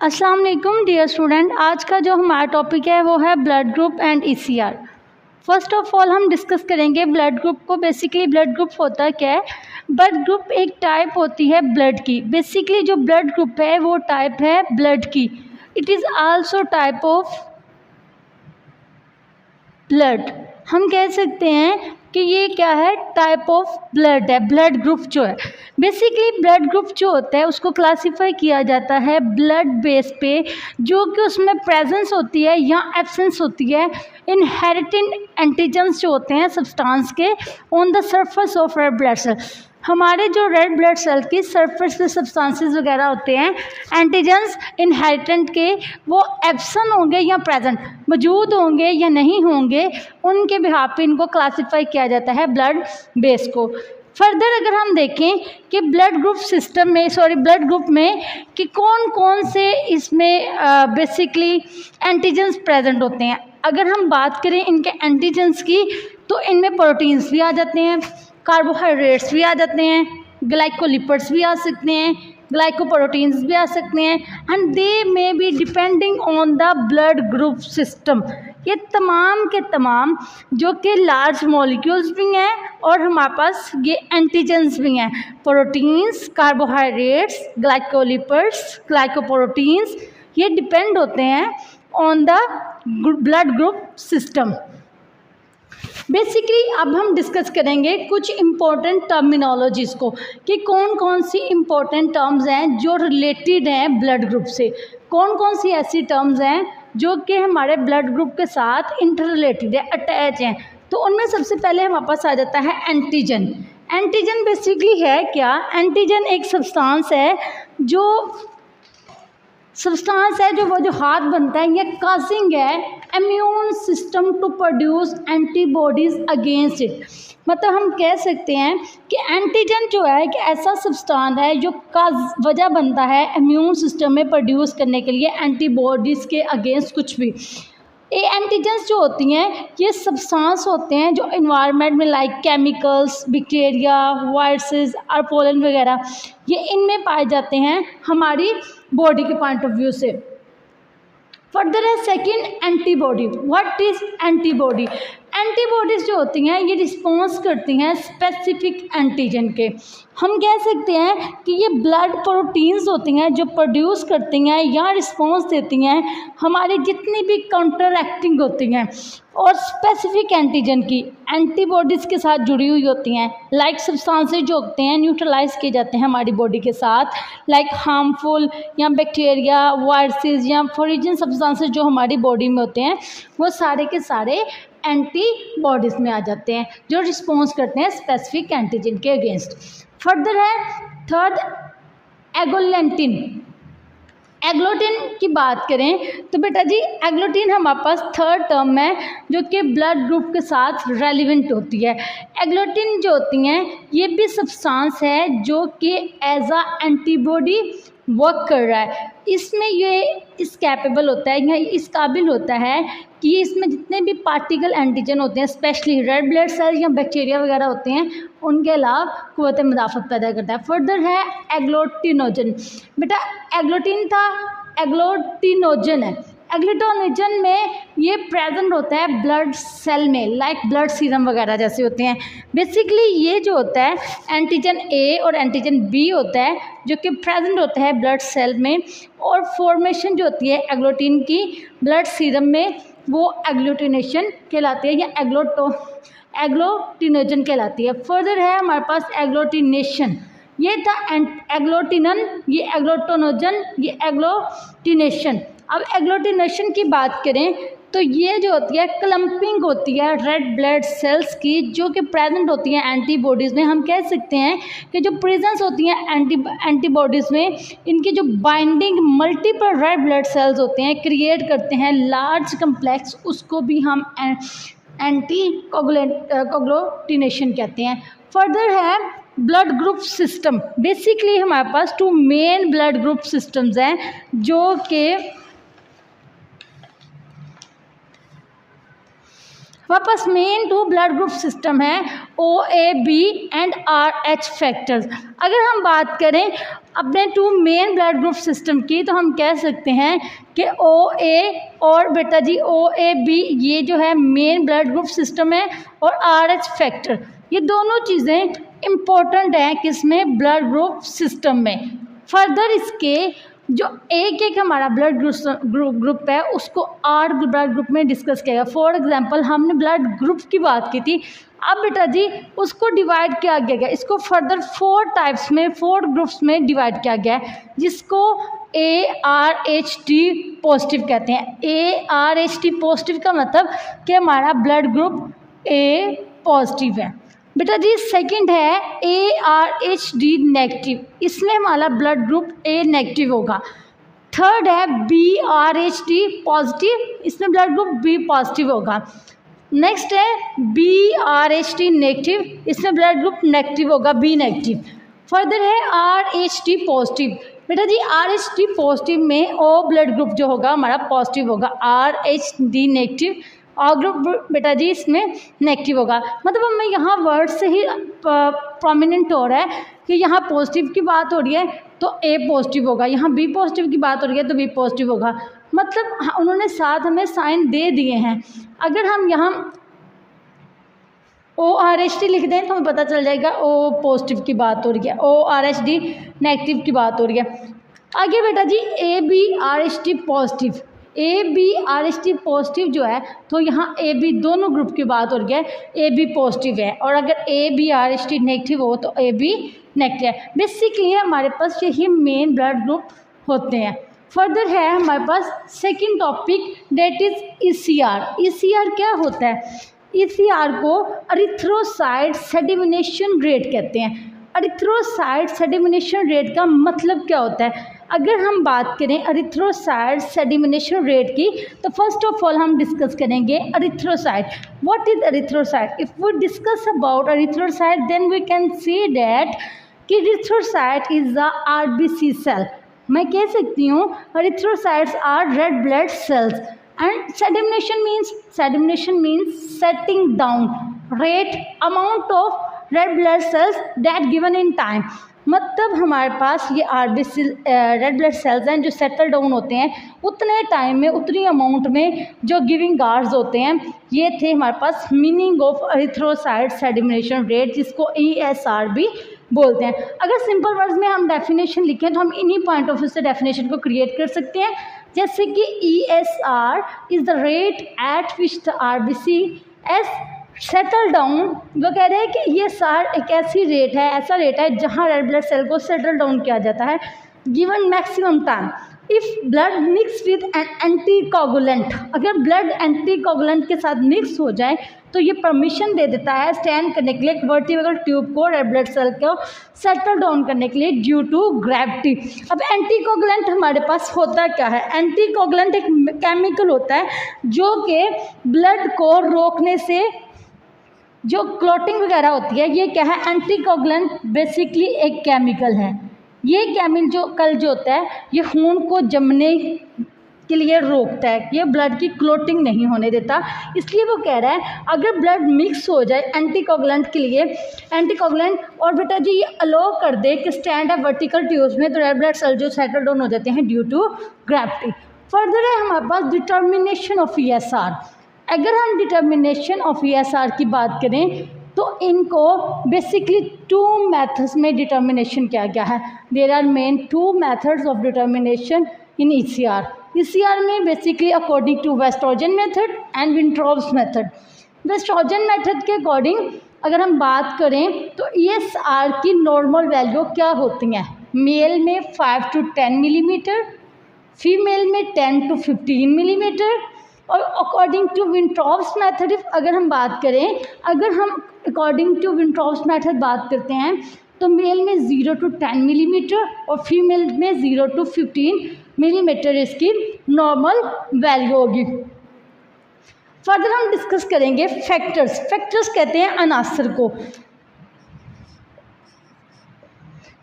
अस्सलाम वालेकुम dear student. आज का जो हमारा टॉपिक है वो है blood group and ECR. First of all हम डिस्कस करेंगे ब्लड ग्रुप को। बेसिकली ब्लड ग्रुप होता क्या है? ब्लड ग्रुप एक टाइप होती है ब्लड की। बेसिकली जो ब्लड ग्रुप है वो टाइप है ब्लड की। It is also type of blood. हम कह सकते हैं कि ये क्या है, टाइप ऑफ ब्लड है। ब्लड ग्रुप जो है, बेसिकली ब्लड ग्रुप जो होता है उसको क्लासिफाई किया जाता है ब्लड बेस पे, जो कि उसमें प्रेजेंस होती है या एब्सेंस होती है इनहेरिटेड एंटीजन्स जो होते हैं सब्सटेंस के on the surface of red blood cell. हमारे जो रेड ब्लड सेल की सरफेस पे सब्सटेंसेस वगैरह होते हैं एंटीजन्स इनहेरिटेंट के, वो एब्सेंट होंगे या प्रेजेंट, मौजूद होंगे या नहीं होंगे, उनके बिहाफ पे इनको क्लासिफाई किया जाता है ब्लड बेस को। फर्दर अगर हम देखें कि ब्लड ग्रुप सिस्टम में ब्लड ग्रुप में कि कौन कौन से इसमें बेसिकली एंटीजन्स प्रेजेंट होते हैं, अगर हम बात करें इनके एंटीजन्स की तो इनमें प्रोटीन्स भी आ जाते हैं, कार्बोहाइड्रेट्स भी आ जाते हैं, ग्लाइकोलिपिड्स भी आ सकते हैं, ग्लाइकोप्रोटीन्स भी आ सकते हैं, and they may be depending on the blood group system. ये तमाम के तमाम जो कि लार्ज मॉलिक्यूल्स भी हैं और हमारे पास ये एंटीजन्स भी हैं, प्रोटीन्स, कार्बोहाइड्रेट्स, ग्लाइकोलिपिड्स, ग्लाइकोप्रोटीन्स, ये डिपेंड होते हैं on the blood group system. Basically अब हम डिस्कस करेंगे कुछ इम्पोर्टेंट टर्मिनोलॉजीज़ को कि कौन कौन सी इम्पोर्टेंट टर्म्स हैं जो रिलेटेड हैं ब्लड ग्रुप से, कौन कौन सी ऐसी टर्म्स हैं जो कि हमारे ब्लड ग्रुप के साथ इंटर रिलेटेड है, अटैच हैं। तो उनमें सबसे पहले हमारे पास आ जाता है एंटीजन। एंटीजन बेसिकली है क्या? एंटीजन एक सब्सटेंस है जो वो जो हाथ बनता है, ये काजिंग है immune system to produce antibodies against it. मतलब हम कह सकते हैं कि एंटीजन जो है एक ऐसा सब्सटेंस है जो का वजह बनता है इम्यून सिस्टम में प्रोड्यूस करने के लिए एंटीबॉडीज़ के अगेंस्ट कुछ भी। ये एंटीजन्स जो होती हैं ये सब्सटेंस होते हैं जो इन्वायरमेंट में लाइक केमिकल्स, बैक्टीरिया, वायरसेस और पोलन वगैरह, ये इनमें पाए जाते हैं हमारी बॉडी के पॉइंट ऑफ व्यू से। फर्दर है second antibody. What is antibody? Antibodies जो होती हैं ये रिस्पॉन्स करती हैं स्पेसिफिक एंटीजन के। हम कह सकते हैं कि ये ब्लड प्रोटीन्स होती हैं जो प्रोड्यूस करती हैं या रिस्पॉन्स देती हैं हमारी जितनी भी काउंटर एक्टिंग होती हैं और स्पेसिफिक एंटीजन की एंटीबॉडीज़ के साथ जुड़ी हुई होती हैं। लाइक सब्सटेंसेस जो होते हैं न्यूट्रलाइज किए जाते हैं हमारी बॉडी के साथ, लाइक हार्मफुल या बैक्टीरिया, वायरसेस या फॉरिजन सब्सटेंसेस जो हमारी बॉडी में होते हैं, वो सारे के सारे एंटीबॉडीज़ में आ जाते हैं जो रिस्पॉन्स करते हैं स्पेसिफिक एंटीजन के अगेंस्ट। फर्दर है थर्ड एगोलेंटिन। एग्लोटिन की बात करें तो बेटा जी एग्लोटिन हमारे पास थर्ड टर्म है जो कि ब्लड ग्रुप के साथ रेलिवेंट होती है। एग्लोटिन जो होती हैं ये भी सब्सटेंस है जो कि एज अ एंटीबॉडी वर्क कर रहा है। इसमें ये इस कैपेबल होता है या इस काबिल होता है कि इसमें जितने भी पार्टिकल एंटीजन होते हैं स्पेशली रेड ब्लड सेल या बैक्टीरिया वगैरह होते हैं उनके अलावा कुव्वत मुदाफ़त पैदा करता है। फर्दर है एग्लोटिनोजन। बेटा एग्लोटिन था, एग्लोटिनोजन है। एग्लोटिनोजन में ये प्रेजेंट होता है ब्लड सेल में, लाइक ब्लड सीरम वगैरह जैसे होते हैं। बेसिकली ये जो होता है एंटीजन ए और एंटीजन बी होता है जो कि प्रेजेंट होता है ब्लड सेल में, और फॉर्मेशन जो होती है एग्लोटिन की ब्लड सीरम में वो एग्लूटिनेशन कहलाती है या एग्लोटिनोजन कहलाती है। फर्दर है हमारे पास एग्लोटिनेशन। ये था एग्लोटिनन, ये एग्लोटिनोजन, ये एग्लोटिनेशन। अब एग्लोटिनेशन की बात करें तो ये जो होती है क्लम्पिंग होती है रेड ब्लड सेल्स की जो कि प्रेजेंट होती हैं एंटीबॉडीज़ में। हम कह सकते हैं कि जो प्रेजेंस होती हैं एंटीबॉडीज़ में, इनकी जो binding multiple red blood sales होते हैं क्रिएट करते हैं लार्ज कम्प्लेक्स, उसको भी हम एंटी कोगुलेटिनेशन कहते हैं। फर्दर है ब्लड ग्रुप सिस्टम। बेसिकली हमारे पास two main blood group systems हैं जो कि हमारे पास मेन 2 ब्लड ग्रुप सिस्टम है, O A B and R H factors. अगर हम बात करें अपने 2 मेन ब्लड ग्रुप सिस्टम की, तो हम कह सकते हैं कि ओ ए और बेटा जी ओ ए बी ये जो है मेन ब्लड ग्रुप सिस्टम है, और आर एच फैक्टर ये दोनों चीज़ें इम्पोर्टेंट हैं किसमें, ब्लड ग्रुप सिस्टम में। फर्दर इसके जो एक हमारा ब्लड ग्रुप है उसको 8 ब्लड ग्रुप में डिस्कस किया गया। फॉर एग्जांपल हमने ब्लड ग्रुप की बात की थी, अब बेटा जी उसको डिवाइड किया गया, इसको फर्दर 4 टाइप्स में 4 ग्रुप्स में डिवाइड किया गया है, जिसको ARHT पॉजिटिव कहते हैं। ARHT पॉजिटिव का मतलब कि हमारा ब्लड ग्रुप A पॉजिटिव है। बेटा जी सेकंड है ARHD नेगेटिव, इसमें हमारा ब्लड ग्रुप A नेगेटिव होगा। थर्ड है BRHD पॉजिटिव, इसमें ब्लड ग्रुप B पॉजिटिव होगा। नेक्स्ट है BRHD नेगेटिव, इसमें ब्लड ग्रुप नेगेटिव होगा, B नेगेटिव। फर्दर है RH पॉजिटिव, बेटा जी RH पॉजिटिव में O ब्लड ग्रुप जो होगा हमारा पॉजिटिव होगा, RH नेगेटिव और ग्रुप बेटा जी इसमें नेगेटिव होगा। मतलब हमें यहाँ वर्ड से ही प्रोमिनेंट हो रहा है कि यहाँ पॉजिटिव की बात हो रही है तो A पॉजिटिव होगा, यहाँ B पॉजिटिव की बात हो रही है तो B पॉजिटिव होगा। मतलब उन्होंने साथ हमें साइन दे दिए हैं। अगर हम यहाँ ORHD लिख दें तो हमें पता चल जाएगा O पॉजिटिव की बात हो रही है, ORHD नेगेटिव की बात हो रही है। आगे बेटा जी ABRHD पॉजिटिव, ABRHD पॉजिटिव जो है तो यहाँ AB दोनों ग्रुप की बात हो रही है, AB पॉजिटिव है, और अगर ABRHD नेगेटिव हो तो AB नेगेटिव है। बेसिकली हमारे पास यही मेन ब्लड ग्रुप होते हैं। फर्दर है हमारे पास second topic that is ECR। ECR क्या होता है? ECR को एरिथ्रोसाइट सेडिमिनेशन रेट कहते हैं। एरिथ्रोसाइट सेडिमिनेशन रेट का मतलब क्या होता है? अगर हम बात करें एरिथ्रोसाइट सेडिमिनेशन रेट की तो फर्स्ट ऑफ ऑल हम डिस्कस करेंगे erythrocyte. What is erythrocyte? If we discuss about erythrocyte then we can see that कि erythrocyte is the RBC cell. मैं कह सकती हूँ erythrocytes are red blood cells and sedimentation means setting down rate amount of red blood cells that given in time. मतलब हमारे पास ये RBC red blood sales हैं जो सेटल डाउन होते हैं उतने टाइम में उतनी अमाउंट में जो गिविंग गार्ड्स होते हैं। ये थे हमारे पास मीनिंग ऑफ एरिथ्रोसाइट सेडिमिनेशन रेट, जिसको ESR भी बोलते हैं। अगर सिंपल वर्ड्स में हम डेफिनेशन लिखें तो हम इन्हीं पॉइंट ऑफ व्यू से डेफिनेशन को क्रिएट कर सकते हैं, जैसे कि ESR is the rate at which the RBC settle down. वो कह रहे हैं कि ये सार एक ऐसी रेट है, ऐसा रेट है जहाँ रेड ब्लड सेल को सेटल डाउन किया जाता है given maximum time. If blood mix with an anticoagulant, अगर ब्लड एंटीकोगुलेंट के साथ मिक्स हो जाए तो ये परमिशन दे देता है स्टैंड करने के लिए एक वर्टिब्रल ट्यूब को रेड ब्लड सेल को सेटल डाउन करने के लिए ड्यू टू ग्रेविटी। अब एंटीकोगुलेंट हमारे पास होता क्या है? एंटीकोगुलेंट एक केमिकल होता है जो कि ब्लड को रोकने से जो क्लॉटिंग वगैरह होती है, ये क्या है? एंटीकोगुलेंट बेसिकली एक केमिकल है। ये केमिकल जो होता है ये खून को जमने के लिए रोकता है, ये ब्लड की क्लॉटिंग नहीं होने देता। इसलिए वो कह रहा है अगर ब्लड मिक्स हो जाए एंटीकोगुलेंट के लिए, एंटीकोगुलेंट और बेटा जी ये अलो कर दे कि स्टैंड है वर्टिकल ट्यूब्स में, तो रेड ब्लड सेल जो सेटल डाउन हो जाते हैं ड्यू टू ग्रेविटी। फर्दर है हमारे पास डिटर्मिनेशन ऑफ ESR। अगर हम डिटर्मिनेशन ऑफ ESR की बात करें तो इनको बेसिकली 2 मेथड्स में डिटर्मिनेशन किया गया है। There are main 2 methods of determination in ECR। ECR में basically according to Westergren method and Wintrobe's method. Westergren method के अकॉर्डिंग अगर हम बात करें तो ESR की नॉर्मल वैल्यू क्या होती हैं? मेल में 5 to 10 मिलीमीटर, फीमेल में 10 to 15 मिलीमीटर। और अकॉर्डिंग टू विंट्रॉप्स मेथड अगर हम बात करें, अगर हम अकॉर्डिंग टू विंट्रॉप्स मेथड बात करते हैं तो मेल में 0 to 10 मिलीमीटर और फीमेल में 0 to 15 मिलीमीटर इसकी नॉर्मल वैल्यू होगी। फर्दर हम डिस्कस करेंगे फैक्टर्स। फैक्टर्स कहते हैं अनासर को।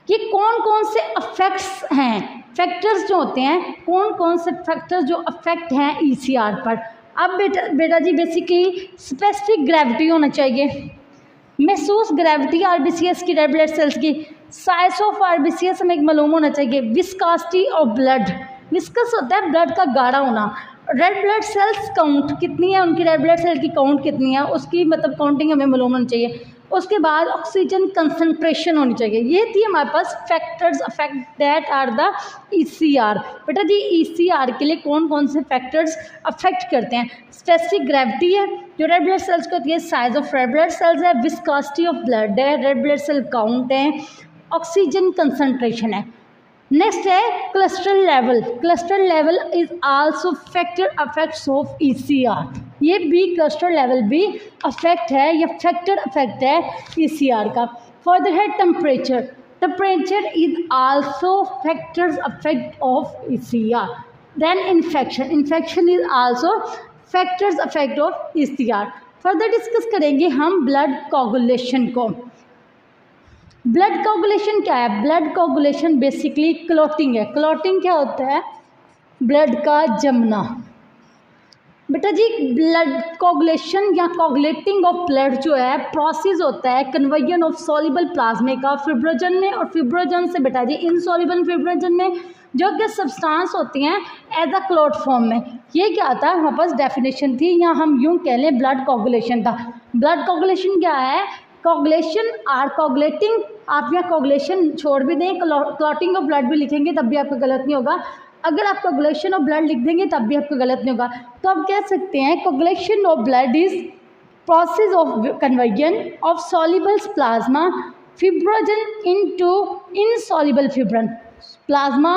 ये कौन कौन से अफेक्ट्स हैं? फैक्टर्स जो होते हैं, कौन कौन से फैक्टर्स जो अफेक्ट हैं ECR पर? अब बेटा जी बेसिकली स्पेसिफिक ग्रेविटी होना चाहिए, महसूस ग्रेविटी आरबीसीएस की, रेड ब्लड सेल्स की, साइज ऑफ आरबीसीएस हमें मालूम होना चाहिए, विस्कोसिटी ऑफ ब्लड, विस्कस होता है ब्लड का गाढ़ा होना, रेड ब्लड सेल्स काउंट कितनी है, उनकी रेड ब्लड सेल की काउंट कितनी है, उसकी मतलब काउंटिंग हमें मालूम होनी चाहिए। उसके बाद ऑक्सीजन कंसंट्रेशन होनी चाहिए। ये थी हमारे पास factors affect that are the ECR. बेटा जी ईसीआर के लिए कौन कौन से फैक्टर्स अफेक्ट करते हैं? स्पेसिफिक ग्रेविटी है जो रेड ब्लड सेल्स को होती है, size of red blood cells है, विस्कोसिटी ऑफ ब्लड है, रेड ब्लड सेल काउंट है, ऑक्सीजन कंसंट्रेशन है। नेक्स्ट है cluster level. Cluster level is also factor affects of ECR. ये भी क्लस्टर लेवल भी अफेक्ट है या फैक्टर अफेक्ट है ईसीआर का। फर्दर है temperature. Temperature is also factors affect of ECR. Then infection. Infection is also factors affect of ECR. Further discuss करेंगे हम ब्लड कोगुलेशन को। ब्लड कोगुलेशन क्या है? ब्लड कोगुलेशन बेसिकली क्लॉटिंग है। Clotting क्या होता है? ब्लड का जमना। बेटा जी ब्लड कोगुलेशन या कोगुलेटिंग ऑफ ब्लड जो है प्रोसेस होता है कन्वर्जन ऑफ सॉल्युबल प्लाज्मा का फिब्रोजन में, और फिब्रोजन से बेटा जी इनसॉल्युबल फिब्रोजन में, जो कि सब्सटेंस होती हैं एज अ क्लॉट फॉर्म में। ये क्या था हमारे पास डेफिनेशन थी, या हम यूँ कह लें ब्लड कोगुलेशन था। ब्लड कोगुलेशन क्या है? Coagulation or coagulating. आप यहाँ कोगुलेशन छोड़ भी दें, क्लॉटिंग ऑफ ब्लड भी लिखेंगे तब भी आपका गलत नहीं होगा। अगर आप कोगुलेशन ऑफ ब्लड लिख देंगे तब भी आपका गलत नहीं होगा। तो आप कह सकते हैं coagulation of blood is process of conversion of soluble plasma fibrinogen into insoluble fibrin. Plasma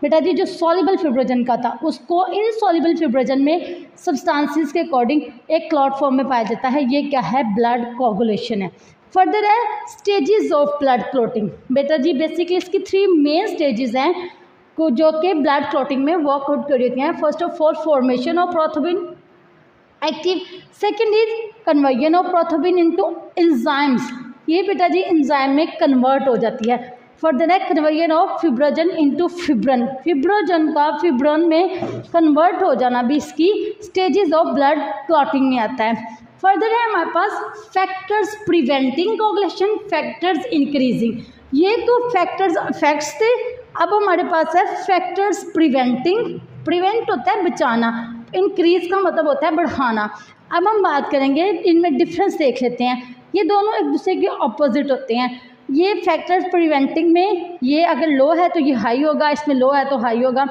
बेटा जी जो सॉल्युबल फिब्रोजन का था उसको इनसॉल्युबल फिब्रोजन में सब्सटेंसेस के अकॉर्डिंग एक क्लॉट फॉर्म में पाया जाता है। ये क्या है? ब्लड कोगुलेशन है। फर्दर है स्टेजेस ऑफ ब्लड क्लॉटिंग। बेटा जी बेसिकली इसकी 3 मेन स्टेजेस हैं जो कि ब्लड क्लॉटिंग में वर्कआउट कर देती हैं। First of all formation of prothrombin active, second is conversion of prothrombin into enzymes. ये बेटा जी एंजाइम में कन्वर्ट हो जाती है। फर्दर है कन्वर्जन ऑफ फिब्रोजन इनटू फिब्रन। फिब्रोजन का फिब्रन में कन्वर्ट हो जाना भी इसकी स्टेजेस ऑफ ब्लड क्लॉटिंग में आता है। फर्दर है हमारे पास factors preventing coagulation, factors increasing. ये तो फैक्टर्स अफेक्ट्स थे। अब हमारे पास है फैक्टर्स प्रिवेंटिंग। प्रिवेंट होता है बचाना, इंक्रीज का मतलब होता है बढ़ाना। अब हम बात करेंगे, इनमें डिफरेंस देख लेते हैं। ये दोनों एक दूसरे के ऑपोजिट होते हैं। ये फैक्टर्स प्रिवेंटिंग में ये अगर लो है तो ये हाई होगा, इसमें लो है तो हाई होगा।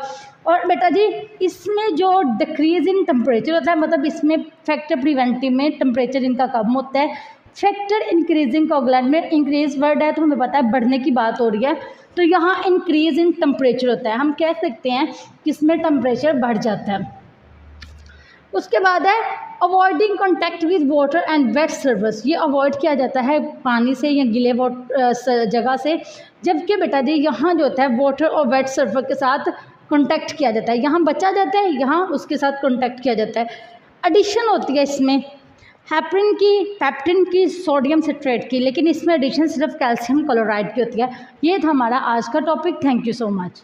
और बेटा जी इसमें जो डिक्रीज इन टेम्परेचर होता है, मतलब इसमें फैक्टर प्रिवेंटिव में टेम्परेचर इनका कम होता है। फैक्टर इंक्रीजिंग कोगुलेंट में इंक्रीज वर्ड है तो हमें पता है बढ़ने की बात हो रही है, तो यहाँ इंक्रीज इन टेम्परेचर होता है। हम कह सकते हैं कि इसमें टेम्परेचर बढ़ जाता है। उसके बाद है avoiding contact with water and wet surface. ये अवॉइड किया जाता है पानी से या गीले जगह से, जबकि बेटा जी यहाँ जो होता है वाटर और वेट सर्फेस के साथ कॉन्टैक्ट किया जाता है। यहाँ बचा जाता है, यहाँ उसके साथ कॉन्टैक्ट किया जाता है। एडिशन होती है इसमें हेपरिन की, पेप्टिन की, सोडियम सिट्रेट की, लेकिन इसमें एडिशन सिर्फ कैल्शियम क्लोराइड की होती है। ये था हमारा आज का topic. Thank you so much.